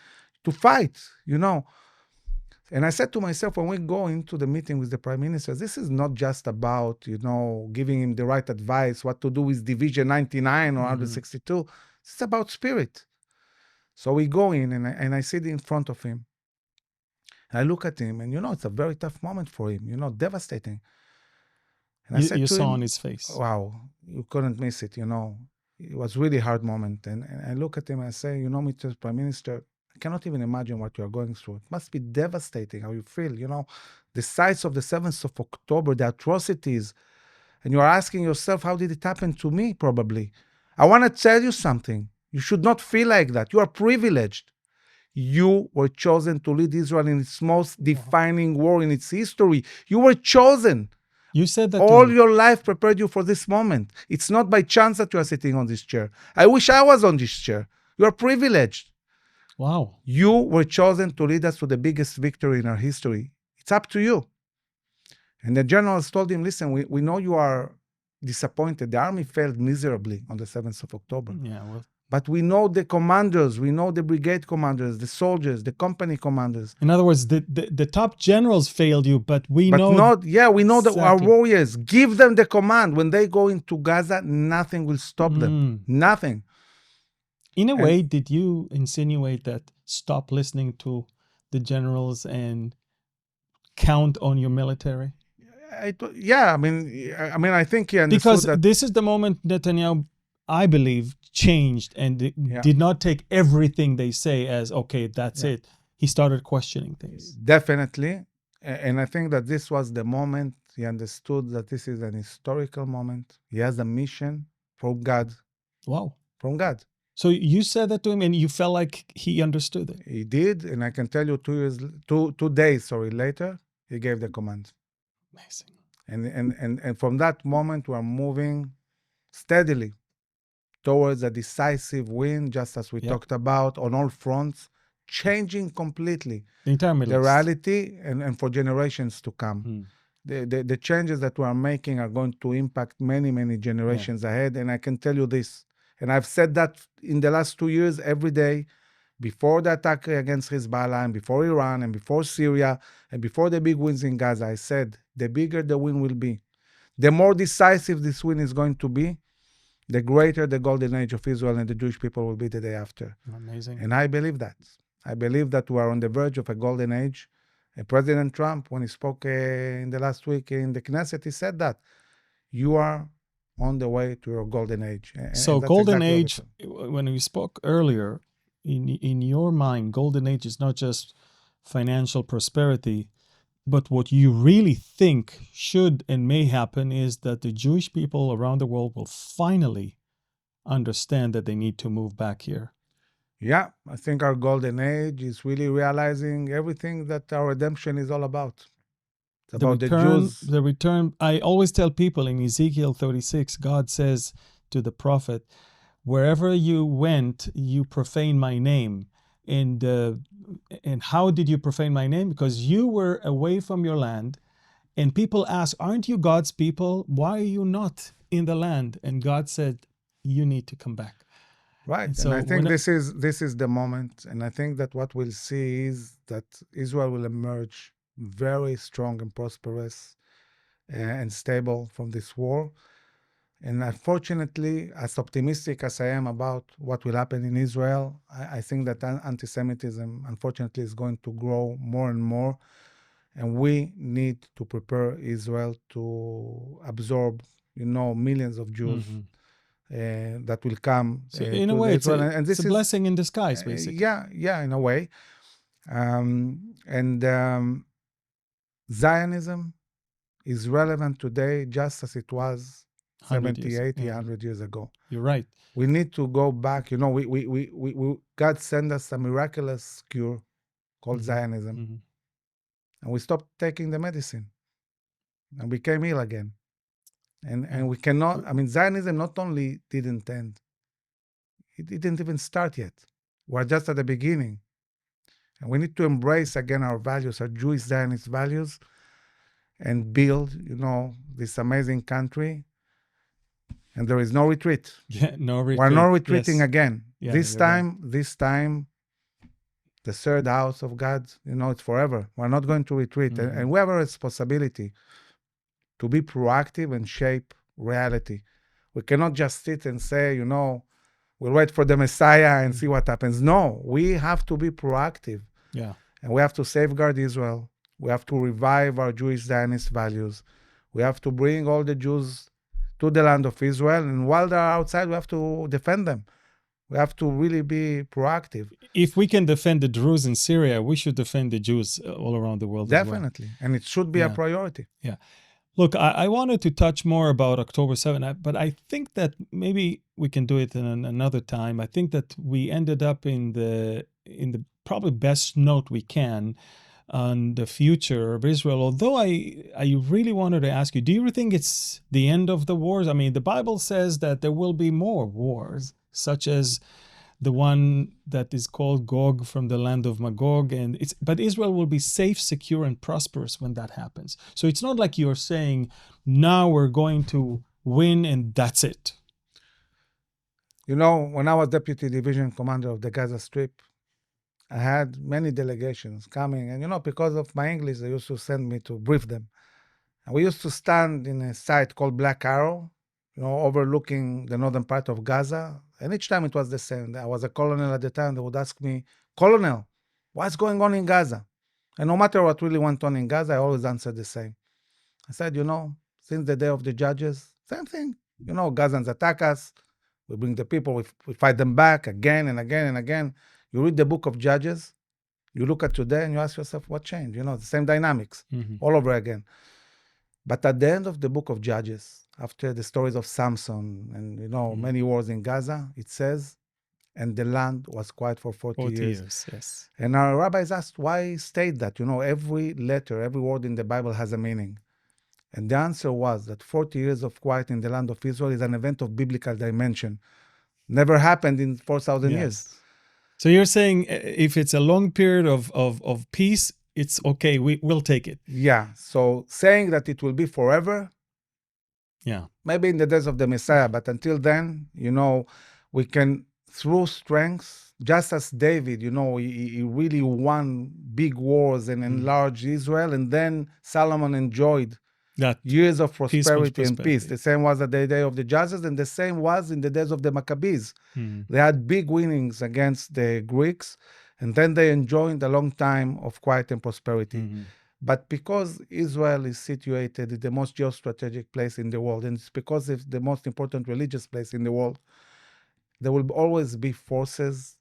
to fight, And I said to myself, when we go into the meeting with the Prime Minister, this is not just about, giving him the right advice, what to do with Division 99 or 162. It's about spirit. So we go in, and I sit in front of him. And I look at him, and, it's a very tough moment for him, devastating. And I said you to saw him, on his face. Wow, you couldn't miss it, It was really hard moment. And I look at him and I say, Mr. Prime Minister, I cannot even imagine what you are going through. It must be devastating how you feel, the sights of the 7th of October, the atrocities. And you are asking yourself, how did it happen to me, probably? I want to tell you something. You should not feel like that. You are privileged. You were chosen to lead Israel in its most defining war in its history. You were chosen. You said that all your life prepared you for this moment. It's not by chance that you are sitting on this chair. I wish I was on this chair. You are privileged. Wow. You were chosen to lead us to the biggest victory in our history. It's up to you. And the generals told him, listen, we know you are disappointed. The army failed miserably on the 7th of October. Yeah, well. But we know the commanders, we know the brigade commanders, the soldiers, the company commanders. In other words, the top generals failed you, but we know... we know that our warriors, give them the command. When they go into Gaza, nothing will stop them. Nothing. In a way, did you insinuate that stop listening to the generals and count on your military? I think he understood because that. This is the moment Netanyahu, I believe, changed and did not take everything they say as, okay, that's it. He started questioning things. Definitely. And I think that this was the moment he understood that this is an historical moment. He has a mission from God. Wow. From God. So you said that to him and you felt like he understood it? He did. And I can tell you 2 days later, he gave the command. Amazing. And from that moment, we're moving steadily towards a decisive win, just as we talked about, on all fronts, changing completely the entire Middle East. Reality and for generations to come. The changes that we are making are going to impact many, many generations ahead. And I can tell you this, and I've said that in the last 2 years, every day, before the attack against Hezbollah, and before Iran, and before Syria, and before the big wins in Gaza, I said, the bigger the win will be, the more decisive this win is going to be, the greater the golden age of Israel and the Jewish people will be the day after. Amazing. And I believe that. I believe that we are on the verge of a golden age. And President Trump, when he spoke in the last week in the Knesset, he said that you are on the way to your golden age. So golden age, when we spoke earlier, in your mind, golden age is not just financial prosperity, but what you really think should and may happen is that the Jewish people around the world will finally understand that they need to move back here. Yeah, I think our golden age is really realizing everything that our redemption is all about. It's about the Jews. The return. I always tell people in Ezekiel 36, God says to the prophet, wherever you went, you profane my name. And how did you profane my name? Because you were away from your land. And people ask, aren't you God's people? Why are you not in the land? And God said, you need to come back. Right. And I think this is the moment. And I think that what we'll see is that Israel will emerge very strong and prosperous and stable from this war. And unfortunately, as optimistic as I am about what will happen in Israel, I think that anti-Semitism, unfortunately, is going to grow more and more. And we need to prepare Israel to absorb, millions of Jews that will come so in a to way, Israel. And this it's a blessing in disguise, basically. Yeah, in a way. Zionism is relevant today just as it was 70, 80, 100 years ago. You're right. We need to go back. God sent us a miraculous cure called Zionism. And we stopped taking the medicine and became ill again. And we cannot, Zionism not only didn't end, it didn't even start yet. We're just at the beginning. And we need to embrace again our values, our Jewish Zionist values, and build, this amazing country. And there is no retreat. Yeah, no retreat. We're not retreating again. Yeah, this time, the third house of God, it's forever. We're not going to retreat. And we have a responsibility to be proactive and shape reality. We cannot just sit and say, we'll wait for the Messiah and see what happens. No, we have to be proactive. Yeah. And we have to safeguard Israel. We have to revive our Jewish Zionist values. We have to bring all the Jews to the land of Israel. And while they're outside, we have to defend them. We have to really be proactive. If we can defend the Druze in Syria, we should defend the Jews all around the world. Definitely. As well. And it should be a priority. Yeah. Look, I wanted to touch more about October 7th, but I think that maybe we can do it in another time. I think that we ended up in the probably best note we can on the future of Israel. Although I really wanted to ask you, do you think it's the end of the wars? The Bible says that there will be more wars, such as the one that is called Gog from the land of Magog, but Israel will be safe, secure, and prosperous when that happens. So it's not like you're saying, now we're going to win and that's it. When I was deputy division commander of the Gaza Strip, I had many delegations coming, and because of my English, they used to send me to brief them. And we used to stand in a site called Black Arrow, overlooking the northern part of Gaza. And each time it was the same. I was a colonel at the time. They would ask me, Colonel, what's going on in Gaza? And no matter what really went on in Gaza, I always answered the same. I said, since the day of the judges, same thing. Gazans attack us. We bring the people, we fight them back again and again and again. You read the book of Judges, you look at today and you ask yourself, what changed? The same dynamics all over again. But at the end of the book of Judges, after the stories of Samson and, many wars in Gaza, it says, and the land was quiet for 40 years. Yes. And our rabbis asked, why state that? Every letter, every word in the Bible has a meaning. And the answer was that 40 years of quiet in the land of Israel is an event of biblical dimension. Never happened in 4,000 years. So you're saying if it's a long period of peace, it's okay, we'll take it. Yeah. So saying that it will be forever, maybe in the days of the Messiah, but until then, we can, through strength, just as David, he really won big wars and enlarged Israel, and then Solomon enjoyed that years of prosperity and peace. The same was at the day of the Judges, and the same was in the days of the Maccabees. They had big winnings against the Greeks, and then they enjoyed a long time of quiet and prosperity. But because Israel is situated in the most geostrategic place in the world, and it's because it's the most important religious place in the world, there will always be forces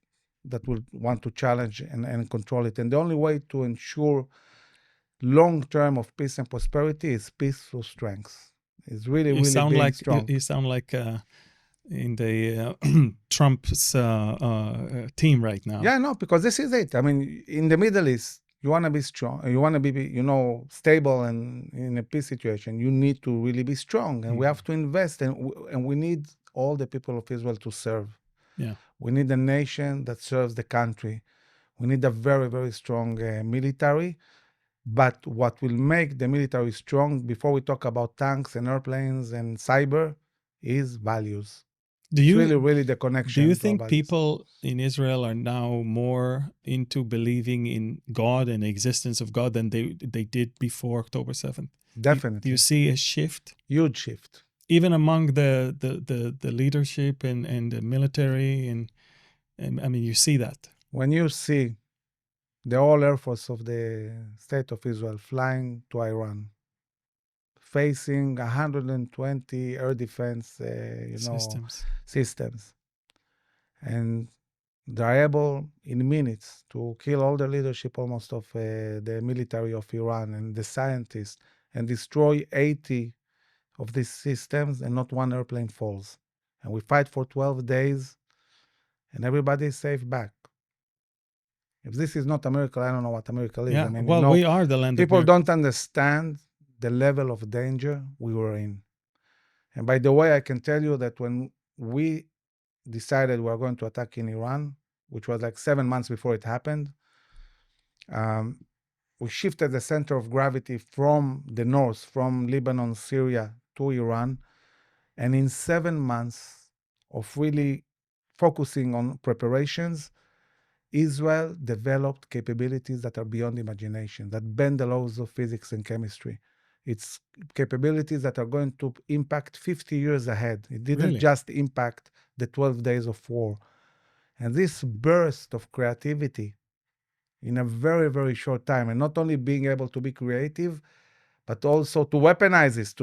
that will want to challenge and control it. And the only way to ensure long term of peace and prosperity is peace through strength. It's really, really being strong. You sound like in the Trump's team right now. Yeah, no, because this is it. In the Middle East, you want to be strong, you want to be, stable and in a peace situation, you need to really be strong. And we have to invest, and we need all the people of Israel to serve. Yeah. We need a nation that serves the country. We need a very, very strong military. But what will make the military strong, before we talk about tanks and airplanes and cyber, is values. It's really the connection. Do you to think our values. people in Israel are now more into believing in God and the existence of God than they did before October 7th? Definitely. Do you see a shift? Huge shift. Even among the leadership and the military, and I mean, you see that. When you see the whole Air Force of the State of Israel flying to Iran, facing 120 air defense systems, and they're able in minutes to kill all the leadership almost of the military of Iran and the scientists, and destroy 80 of these systems, and not one airplane falls. And we fight for 12 days, and everybody is safe back. If this is not a miracle, I don't know what a miracle is. Yeah, I mean, we are the land of people miracles. don't understand the level of danger we were in. And by the way, I can tell you that when we decided we were going to attack in Iran, which was like 7 months before it happened, we shifted the center of gravity from the north, from Lebanon, Syria to Iran. And in 7 months of really focusing on preparations, Israel developed capabilities that are beyond imagination, that bend the laws of physics and chemistry. It's capabilities that are going to impact 50 years ahead. It didn't just impact the 12 days of war. And this burst of creativity in a very, very short time, and not only being able to be creative, but also to weaponize this,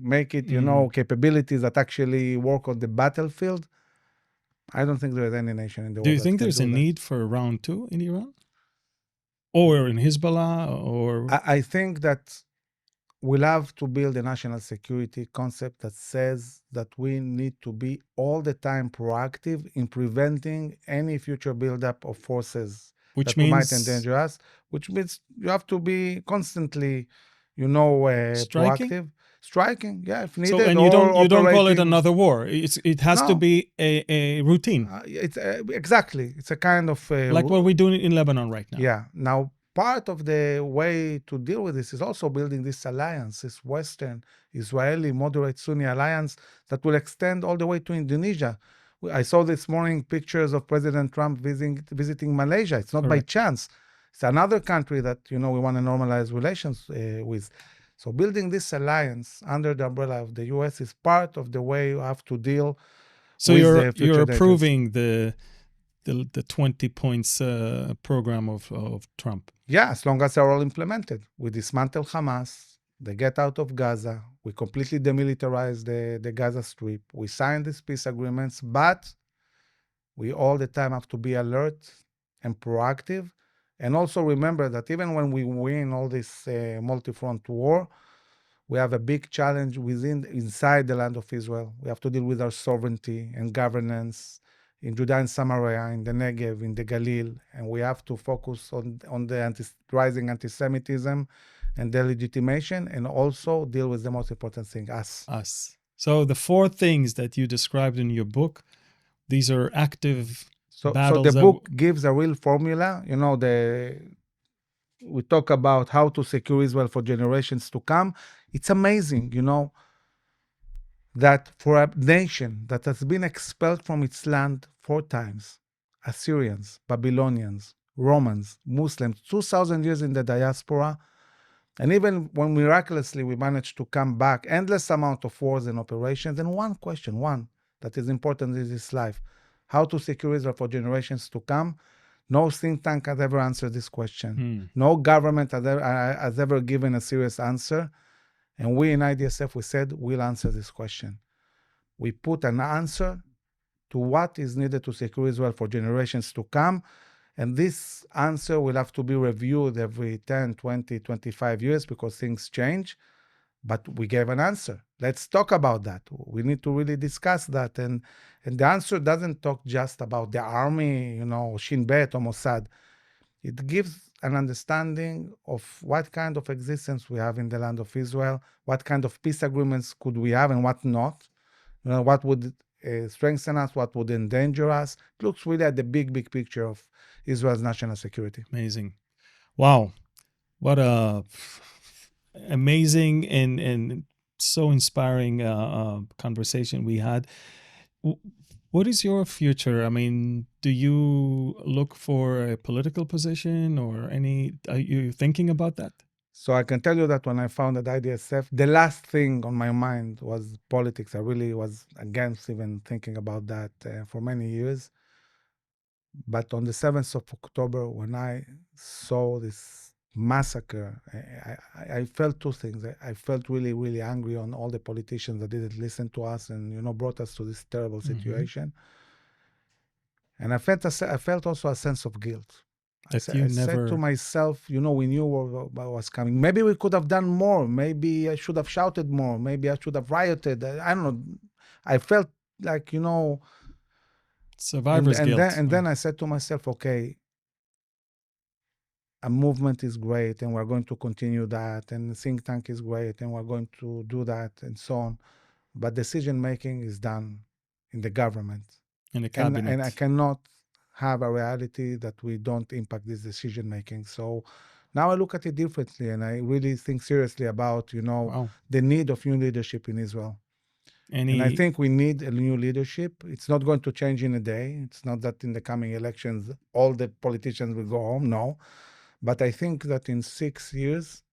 make it, capabilities that actually work on the battlefield. I don't think there is any nation in the world. Do you think there's a need for round 2 in Iran? Or in Hezbollah? Or I think that we'll have to build a national security concept that says that we need to be all the time proactive in preventing any future buildup of forces that might endanger us, which means you have to be constantly, proactive. Striking, yeah, if needed. So, and you don't call it another war. It has to be a routine. It's exactly. It's a kind of like what we're doing in Lebanon right now. Yeah. Now, part of the way to deal with this is also building this alliance, this Western Israeli moderate Sunni alliance that will extend all the way to Indonesia. I saw this morning pictures of President Trump visiting Malaysia. It's not by chance. It's another country that we want to normalize relations with. So building this alliance under the umbrella of the U.S. is part of the way you have to deal with the future you're approving the 20 points program of Trump. Yeah, as long as they're all implemented. We dismantle Hamas, they get out of Gaza, we completely demilitarize the Gaza Strip, we sign these peace agreements, but we all the time have to be alert and proactive. And also remember that even when we win all this multi-front war, we have a big challenge inside the land of Israel. We have to deal with our sovereignty and governance in Judea and Samaria, in the Negev, in the Galil, and we have to focus on the rising anti-Semitism and delegitimation, and also deal with the most important thing, us. So the 4 things that you described in your book, these are active battles. So the book gives a real formula. We talk about how to secure Israel for generations to come. It's amazing, that for a nation that has been expelled from its land 4 times, Assyrians, Babylonians, Romans, Muslims, 2,000 years in the diaspora, and even when miraculously we managed to come back, endless amount of wars and operations, and one question, that is important in this life, how to secure Israel for generations to come. No think tank has ever answered this question. No government has ever given a serious answer. And we in IDSF, we said, we'll answer this question. We put an answer to what is needed to secure Israel for generations to come. And this answer will have to be reviewed every 10, 20, 25 years because things change. But we gave an answer. Let's talk about that. We need to really discuss that. And the answer doesn't talk just about the army, Shin Bet or Mossad. It gives an understanding of what kind of existence we have in the land of Israel, what kind of peace agreements could we have and what not, what would strengthen us, what would endanger us. It looks really at the big picture of Israel's national security. Amazing. Wow. What a amazing and so inspiring conversation we had. What is your future? I mean, do you look for a political position or are you thinking about that? So I can tell you that when I founded IDSF, the last thing on my mind was politics. I really was against even thinking about that for many years. But on the 7th of October, when I saw this massacre, I felt two things. I felt really angry on all the politicians that didn't listen to us and brought us to this terrible situation. And I felt also a sense of guilt. I said to myself, we knew what was coming. Maybe we could have done more. Maybe I should have shouted more. Maybe I should have rioted. I don't know. I felt like, survivor's guilt. Then I said to myself, okay, a movement is great and we're going to continue that, and the think tank is great and we're going to do that and so on. But decision making is done in the government. In the cabinet. And I cannot have a reality that we don't impact this decision making. So now I look at it differently, and I really think seriously about, the need of new leadership in Israel. And I think we need a new leadership. It's not going to change in a day. It's not that in the coming elections, all the politicians will go home. No. But I think that in 6 years,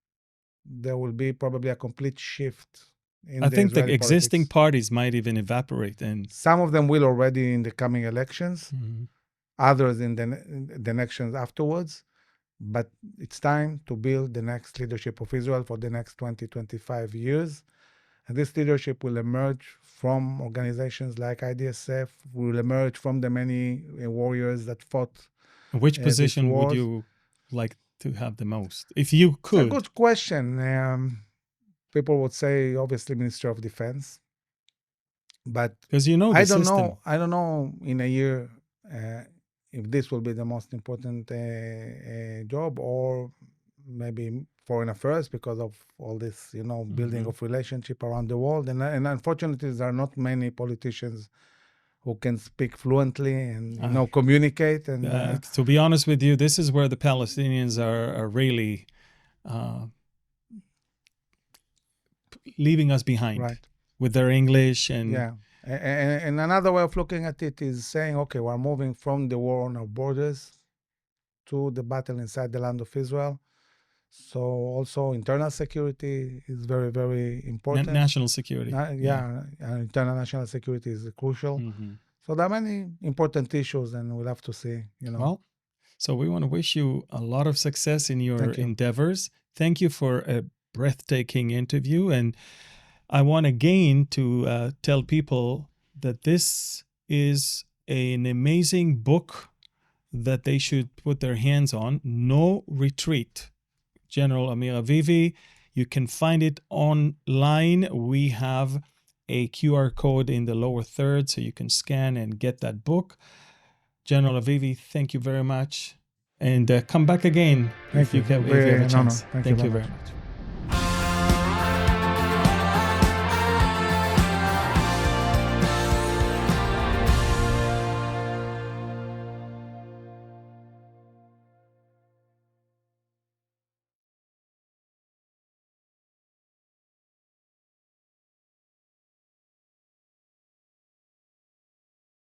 there will be probably a complete shift in I think the existing parties might even evaporate. And some of them will already in the coming elections. Others in the elections afterwards. But it's time to build the next leadership of Israel for the next 20-25 years. And this leadership will emerge from organizations like IDSF, will emerge from the many warriors that fought. Which position would you like to have the most, if you could? It's a good question. People would say, obviously, Minister of Defense. But because I don't know in a year if this will be the most important job, or maybe foreign affairs, because of all this, building of relationship around the world. And unfortunately, there are not many politicians who can speak fluently and communicate. And to be honest with you, this is where the Palestinians are really leaving us behind, right, with their English. And and another way of looking at it is saying, okay, we're moving from the war on our borders to the battle inside the land of Israel. So also internal security is very important. National security. Internal national security is crucial. So there are many important issues, and we'll have to see, Well, so we want to wish you a lot of success in your endeavors. Thank you for a breathtaking interview. And I want again to tell people that this is an amazing book that they should put their hands on. No Retreat, General Amir Avivi. You can find it online. We have a QR code in the lower third, so you can scan and get that book. General Avivi, thank you very much. And come back again if you have a chance. Thank you very much.